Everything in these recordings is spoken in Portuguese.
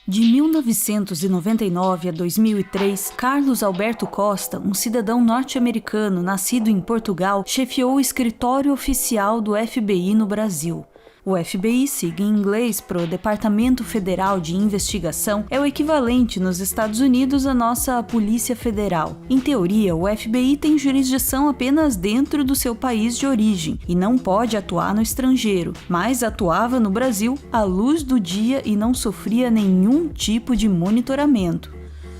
De 1999 a 2003, Carlos Alberto Costa, um cidadão norte-americano nascido em Portugal, chefiou o escritório oficial do FBI no Brasil. O FBI, sigla em inglês para o Departamento Federal de Investigação, é o equivalente nos Estados Unidos à nossa Polícia Federal. Em teoria, o FBI tem jurisdição apenas dentro do seu país de origem e não pode atuar no estrangeiro, mas atuava no Brasil à luz do dia e não sofria nenhum tipo de monitoramento.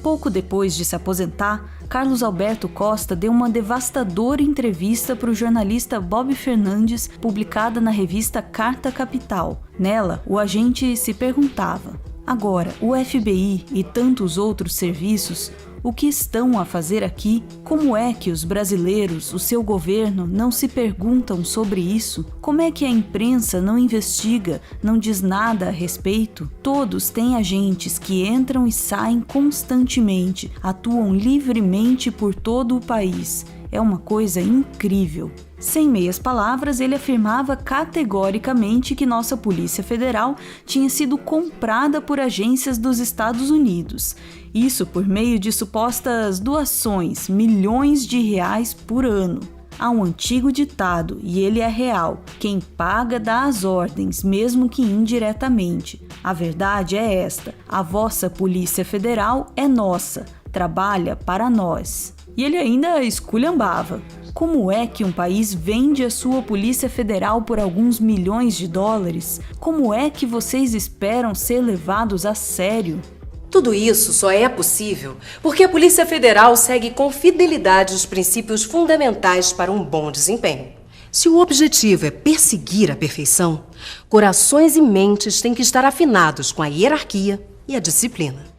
Pouco depois de se aposentar, Carlos Alberto Costa deu uma devastadora entrevista para o jornalista Bob Fernandes, publicada na revista Carta Capital. Nela, o agente se perguntava: agora, o FBI e tantos outros serviços, o que estão a fazer aqui? Como é que os brasileiros, o seu governo, não se perguntam sobre isso? Como é que a imprensa não investiga, não diz nada a respeito? Todos têm agentes que entram e saem constantemente, atuam livremente por todo o país. É uma coisa incrível. Sem meias palavras, ele afirmava categoricamente que nossa Polícia Federal tinha sido comprada por agências dos Estados Unidos. Isso por meio de supostas doações, milhões de reais por ano. Há um antigo ditado, e ele é real: quem paga dá as ordens, mesmo que indiretamente. A verdade é esta: a vossa Polícia Federal é nossa, trabalha para nós. E ele ainda esculhambava. Como é que um país vende a sua Polícia Federal por alguns milhões de dólares? Como é que vocês esperam ser levados a sério? Tudo isso só é possível porque a Polícia Federal segue com fidelidade os princípios fundamentais para um bom desempenho. Se o objetivo é perseguir a perfeição, corações e mentes têm que estar afinados com a hierarquia e a disciplina.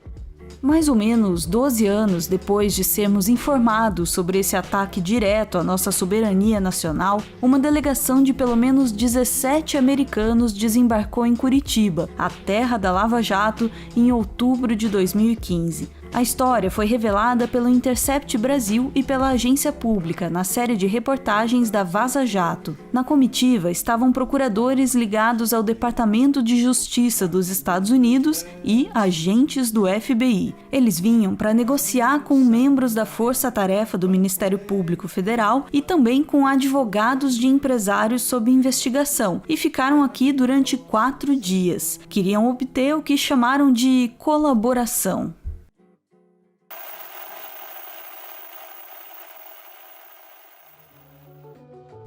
Mais ou menos 12 anos depois de sermos informados sobre esse ataque direto à nossa soberania nacional, uma delegação de pelo menos 17 americanos desembarcou em Curitiba, a terra da Lava Jato, em outubro de 2015. A história foi revelada pelo Intercept Brasil e pela agência pública na série de reportagens da Vaza Jato. Na comitiva estavam procuradores ligados ao Departamento de Justiça dos Estados Unidos e agentes do FBI. Eles vinham para negociar com membros da Força-Tarefa do Ministério Público Federal e também com advogados de empresários sob investigação e ficaram aqui durante 4 dias. Queriam obter o que chamaram de colaboração.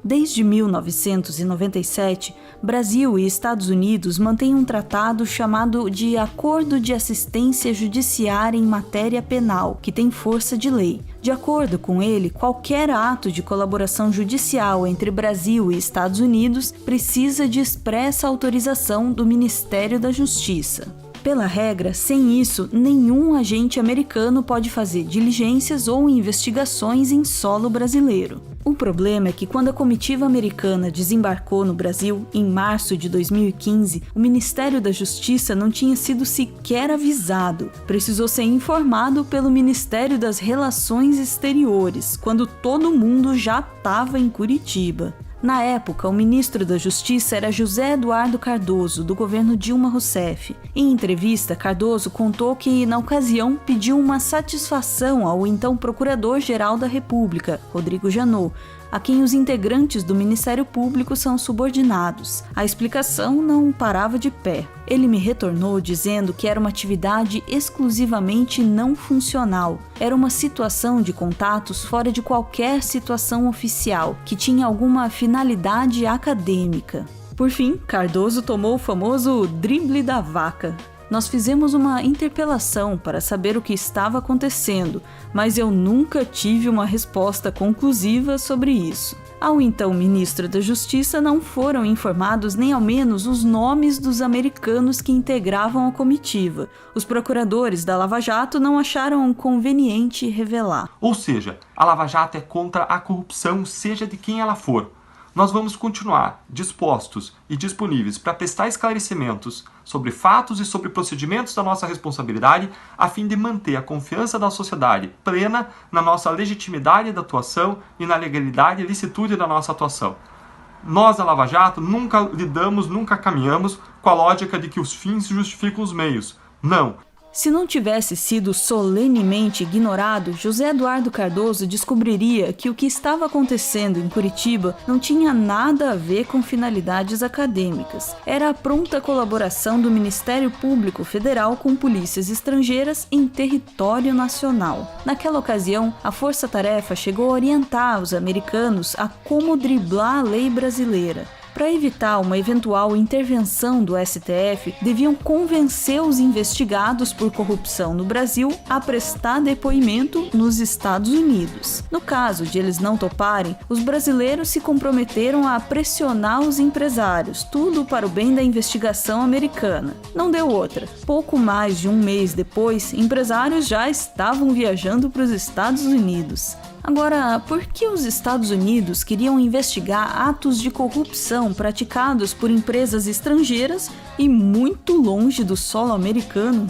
Desde 1997, Brasil e Estados Unidos mantêm um tratado chamado de Acordo de Assistência Judiciária em Matéria Penal, que tem força de lei. De acordo com ele, qualquer ato de colaboração judicial entre Brasil e Estados Unidos precisa de expressa autorização do Ministério da Justiça. Pela regra, sem isso, nenhum agente americano pode fazer diligências ou investigações em solo brasileiro. O problema é que quando a comitiva americana desembarcou no Brasil, em março de 2015, o Ministério da Justiça não tinha sido sequer avisado. Precisou ser informado pelo Ministério das Relações Exteriores, quando todo mundo já estava em Curitiba. Na época, o ministro da Justiça era José Eduardo Cardoso, do governo Dilma Rousseff. Em entrevista, Cardoso contou que, na ocasião, pediu uma satisfação ao então Procurador-Geral da República, Rodrigo Janot, a quem os integrantes do Ministério Público são subordinados. A explicação não parava de pé. Ele me retornou dizendo que era uma atividade exclusivamente não funcional. Era uma situação de contatos fora de qualquer situação oficial, que tinha alguma finalidade acadêmica. Por fim, Cardoso tomou o famoso drible da vaca. Nós fizemos uma interpelação para saber o que estava acontecendo, mas eu nunca tive uma resposta conclusiva sobre isso. Ao então ministro da Justiça não foram informados nem ao menos os nomes dos americanos que integravam a comitiva. Os procuradores da Lava Jato não acharam conveniente revelar. Ou seja, a Lava Jato é contra a corrupção, seja de quem ela for. Nós vamos continuar dispostos e disponíveis para prestar esclarecimentos sobre fatos e sobre procedimentos da nossa responsabilidade, a fim de manter a confiança da sociedade plena na nossa legitimidade da atuação e na legalidade e licitude da nossa atuação. Nós, da Lava Jato, nunca lidamos, nunca caminhamos com a lógica de que os fins justificam os meios. Não. Se não tivesse sido solenemente ignorado, José Eduardo Cardoso descobriria que o que estava acontecendo em Curitiba não tinha nada a ver com finalidades acadêmicas. Era a pronta colaboração do Ministério Público Federal com polícias estrangeiras em território nacional. Naquela ocasião, a Força-Tarefa chegou a orientar os americanos a como driblar a lei brasileira. Para evitar uma eventual intervenção do STF, deviam convencer os investigados por corrupção no Brasil a prestar depoimento nos Estados Unidos. No caso de eles não toparem, os brasileiros se comprometeram a pressionar os empresários, tudo para o bem da investigação americana. Não deu outra. Pouco mais de um mês depois, empresários já estavam viajando para os Estados Unidos. Agora, por que os Estados Unidos queriam investigar atos de corrupção praticados por empresas estrangeiras e muito longe do solo americano?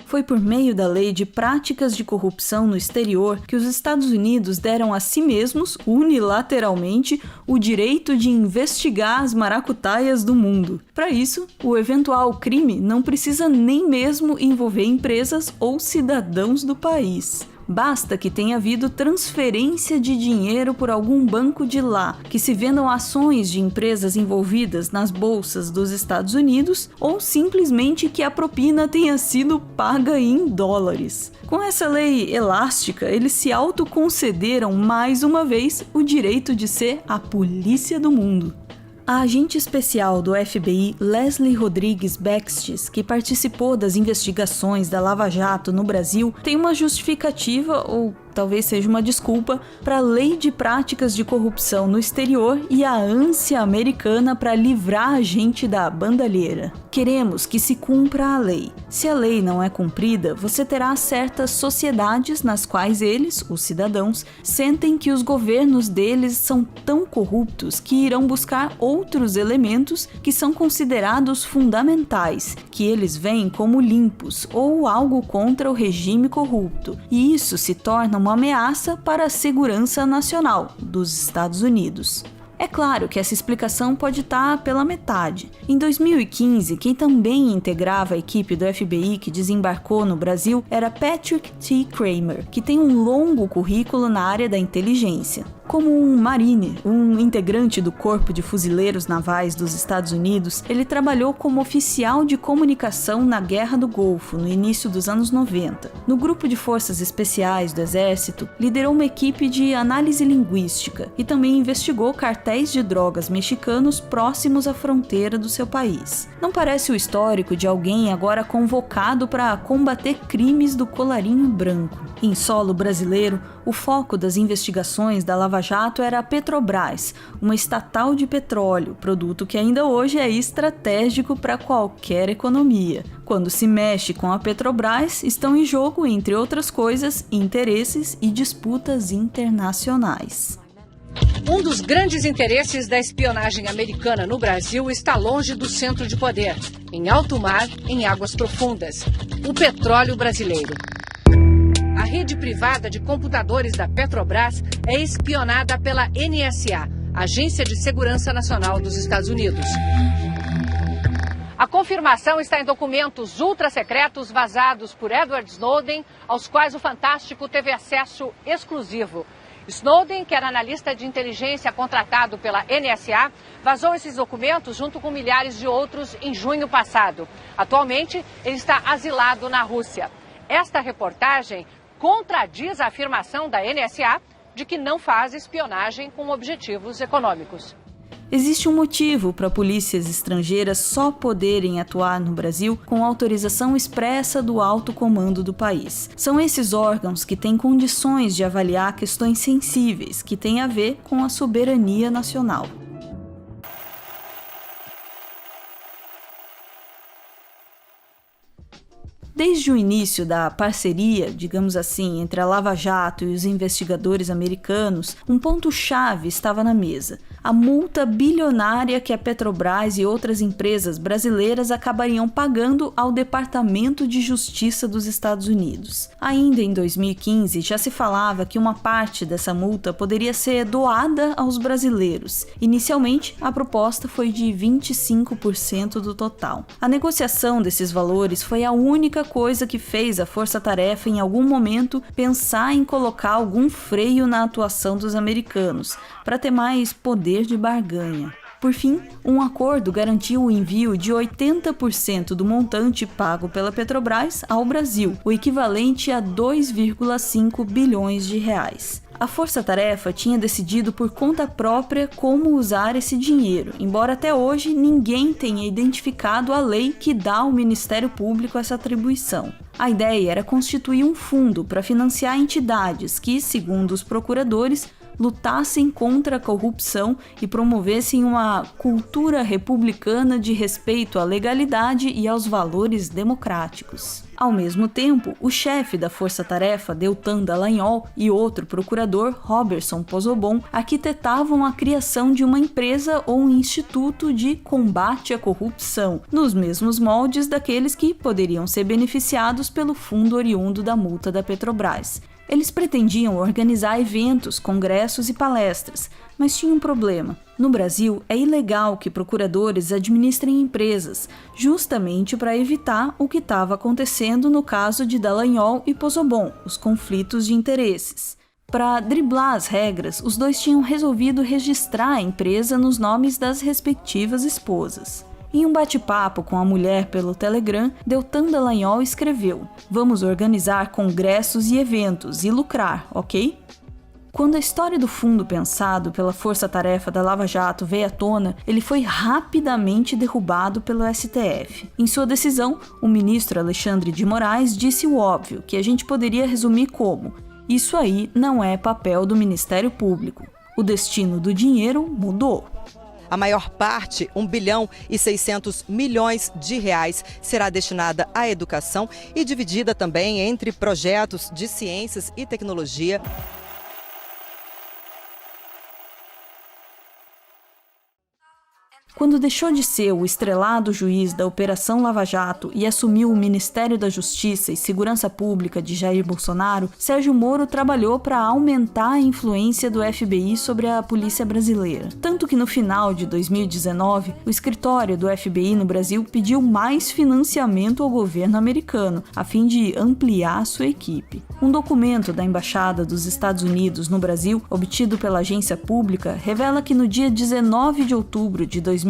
Foi por meio da Lei de Práticas de Corrupção no Exterior que os Estados Unidos deram a si mesmos, unilateralmente, o direito de investigar as maracutaias do mundo. Para isso, o eventual crime não precisa nem mesmo envolver empresas ou cidadãos do país. Basta que tenha havido transferência de dinheiro por algum banco de lá, que se vendam ações de empresas envolvidas nas bolsas dos Estados Unidos ou simplesmente que a propina tenha sido paga em dólares. Com essa lei elástica, eles se autoconcederam mais uma vez o direito de ser a polícia do mundo. A agente especial do FBI, Leslie Rodrigues Bextes, que participou das investigações da Lava Jato no Brasil, tem uma justificativa, ou talvez seja uma desculpa, para a Lei de Práticas de Corrupção no Exterior e a ânsia americana para livrar a gente da bandalheira. Queremos que se cumpra a lei. Se a lei não é cumprida, você terá certas sociedades nas quais eles, os cidadãos, sentem que os governos deles são tão corruptos que irão buscar outros elementos que são considerados fundamentais, que eles veem como limpos ou algo contra o regime corrupto. E isso se torna uma ameaça para a segurança nacional dos Estados Unidos. É claro que essa explicação pode estar pela metade. Em 2015, quem também integrava a equipe do FBI que desembarcou no Brasil era Patrick T. Kramer, que tem um longo currículo na área da inteligência. Como um marine, um integrante do Corpo de Fuzileiros Navais dos Estados Unidos, ele trabalhou como oficial de comunicação na Guerra do Golfo, no início dos anos 90. No Grupo de Forças Especiais do Exército, liderou uma equipe de análise linguística e também investigou cartéis de drogas mexicanos próximos à fronteira do seu país. Não parece o histórico de alguém agora convocado para combater crimes do colarinho branco. Em solo brasileiro, o foco das investigações da Lava Jato era a Petrobras, uma estatal de petróleo, produto que ainda hoje é estratégico para qualquer economia. Quando se mexe com a Petrobras, estão em jogo, entre outras coisas, interesses e disputas internacionais. Um dos grandes interesses da espionagem americana no Brasil está longe do centro de poder, em alto mar, em águas profundas: o petróleo brasileiro. A rede privada de computadores da Petrobras é espionada pela NSA, Agência de Segurança Nacional dos Estados Unidos. A confirmação está em documentos ultrasecretos vazados por Edward Snowden, aos quais o Fantástico teve acesso exclusivo. Snowden, que era analista de inteligência contratado pela NSA, vazou esses documentos junto com milhares de outros em junho passado. Atualmente, ele está asilado na Rússia. Esta reportagem contradiz a afirmação da NSA de que não faz espionagem com objetivos econômicos. Existe um motivo para polícias estrangeiras só poderem atuar no Brasil com autorização expressa do alto comando do país. São esses órgãos que têm condições de avaliar questões sensíveis que têm a ver com a soberania nacional. Desde o início da parceria, digamos assim, entre a Lava Jato e os investigadores americanos, um ponto-chave estava na mesa: a multa bilionária que a Petrobras e outras empresas brasileiras acabariam pagando ao Departamento de Justiça dos Estados Unidos. Ainda em 2015, já se falava que uma parte dessa multa poderia ser doada aos brasileiros. Inicialmente, a proposta foi de 25% do total. A negociação desses valores foi a única coisa que fez a Força-Tarefa em algum momento pensar em colocar algum freio na atuação dos americanos, para ter mais poder de barganha. Por fim, um acordo garantiu o envio de 80% do montante pago pela Petrobras ao Brasil, o equivalente a 2,5 bilhões de reais. A Força-Tarefa tinha decidido por conta própria como usar esse dinheiro, embora até hoje ninguém tenha identificado a lei que dá ao Ministério Público essa atribuição. A ideia era constituir um fundo para financiar entidades que, segundo os procuradores, lutassem contra a corrupção e promovessem uma cultura republicana de respeito à legalidade e aos valores democráticos. Ao mesmo tempo, o chefe da Força-Tarefa, Deltan Dallagnol, e outro procurador, Roberson Pozzobon, arquitetavam a criação de uma empresa ou um instituto de combate à corrupção, nos mesmos moldes daqueles que poderiam ser beneficiados pelo fundo oriundo da multa da Petrobras. Eles pretendiam organizar eventos, congressos e palestras, mas tinha um problema. No Brasil, é ilegal que procuradores administrem empresas, justamente para evitar o que estava acontecendo no caso de Dallagnol e Pozzobon, os conflitos de interesses. Para driblar as regras, os dois tinham resolvido registrar a empresa nos nomes das respectivas esposas. Em um bate-papo com a mulher pelo Telegram, Deltan Dallagnol escreveu: "Vamos organizar congressos e eventos e lucrar, ok?" Quando a história do fundo pensado pela Força-Tarefa da Lava Jato veio à tona, ele foi rapidamente derrubado pelo STF. Em sua decisão, o ministro Alexandre de Moraes disse o óbvio, que a gente poderia resumir como: isso aí não é papel do Ministério Público. O destino do dinheiro mudou. A maior parte, 1 bilhão e 600 milhões de reais, será destinada à educação e dividida também entre projetos de ciências e tecnologia. Quando deixou de ser o estrelado juiz da Operação Lava Jato e assumiu o Ministério da Justiça e Segurança Pública de Jair Bolsonaro, Sérgio Moro trabalhou para aumentar a influência do FBI sobre a polícia brasileira. Tanto que no final de 2019, o escritório do FBI no Brasil pediu mais financiamento ao governo americano, a fim de ampliar sua equipe. Um documento da Embaixada dos Estados Unidos no Brasil, obtido pela agência pública, revela que no dia 19 de outubro de 2019,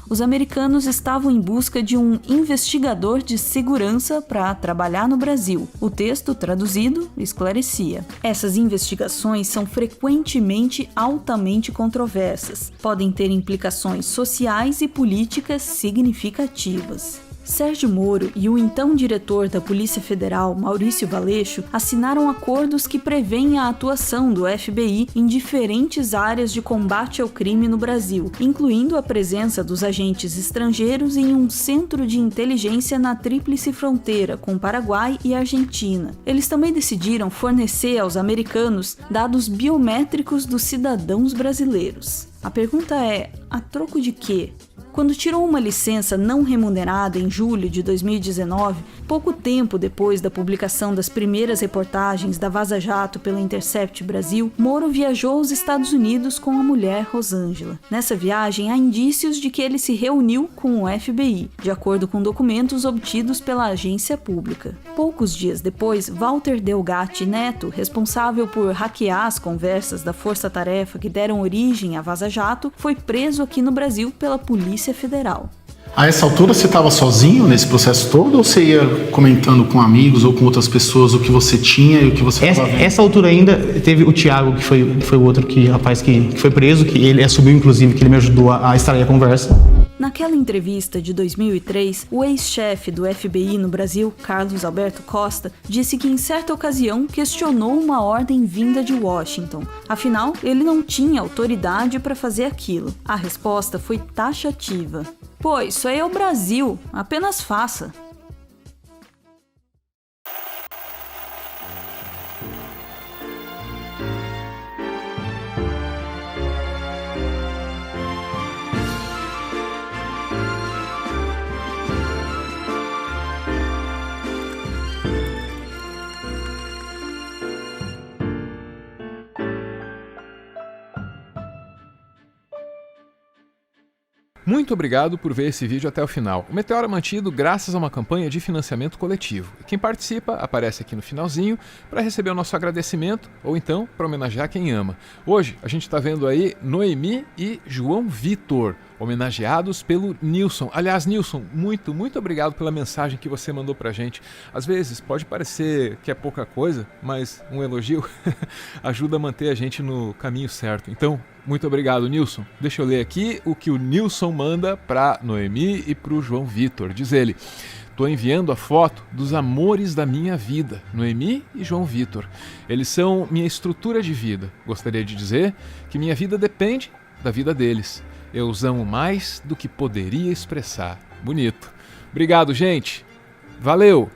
os americanos estavam em busca de um investigador de segurança para trabalhar no Brasil. O texto, traduzido, esclarecia: essas investigações são frequentemente altamente controversas, podem ter implicações sociais e políticas significativas. Sérgio Moro e o então diretor da Polícia Federal, Maurício Valeixo, assinaram acordos que prevêem a atuação do FBI em diferentes áreas de combate ao crime no Brasil, incluindo a presença dos agentes estrangeiros em um centro de inteligência na Tríplice Fronteira, com Paraguai e Argentina. Eles também decidiram fornecer aos americanos dados biométricos dos cidadãos brasileiros. A pergunta é: a troco de quê? Quando tirou uma licença não remunerada em julho de 2019, pouco tempo depois da publicação das primeiras reportagens da Vaza Jato pela Intercept Brasil, Moro viajou aos Estados Unidos com a mulher Rosângela. Nessa viagem, há indícios de que ele se reuniu com o FBI, de acordo com documentos obtidos pela agência pública. Poucos dias depois, Walter Delgatti Neto, responsável por hackear as conversas da Força-Tarefa que deram origem à Vaza Jato, foi preso aqui no Brasil pela Polícia Federal. A essa altura você estava sozinho nesse processo todo ou você ia comentando com amigos ou com outras pessoas o que você tinha e o que você estava vendo? Essa altura ainda teve o Thiago, que foi o outro rapaz que foi preso, que ele assumiu inclusive, que ele me ajudou a extrair a conversa. Naquela entrevista de 2003, o ex-chefe do FBI no Brasil, Carlos Alberto Costa, disse que em certa ocasião questionou uma ordem vinda de Washington. Afinal, ele não tinha autoridade para fazer aquilo. A resposta foi taxativa: "Pô, isso aí é o Brasil, apenas faça." Muito obrigado por ver esse vídeo até o final. O Meteoro é mantido graças a uma campanha de financiamento coletivo. E quem participa aparece aqui no finalzinho para receber o nosso agradecimento ou então para homenagear quem ama. Hoje a gente está vendo aí Noemi e João Vitor, homenageados pelo Nilson. Aliás, Nilson, muito obrigado pela mensagem que você mandou pra gente. Às vezes pode parecer que é pouca coisa, mas um elogio ajuda a manter a gente no caminho certo. Então, muito obrigado, Nilson. Deixa eu ler aqui o que o Nilson manda pra Noemi e pro João Vitor. Diz ele: estou enviando a foto dos amores da minha vida, Noemi e João Vitor. Eles são minha estrutura de vida. Gostaria de dizer que minha vida depende da vida deles. Eu os amo mais do que poderia expressar. Bonito. Obrigado, gente. Valeu!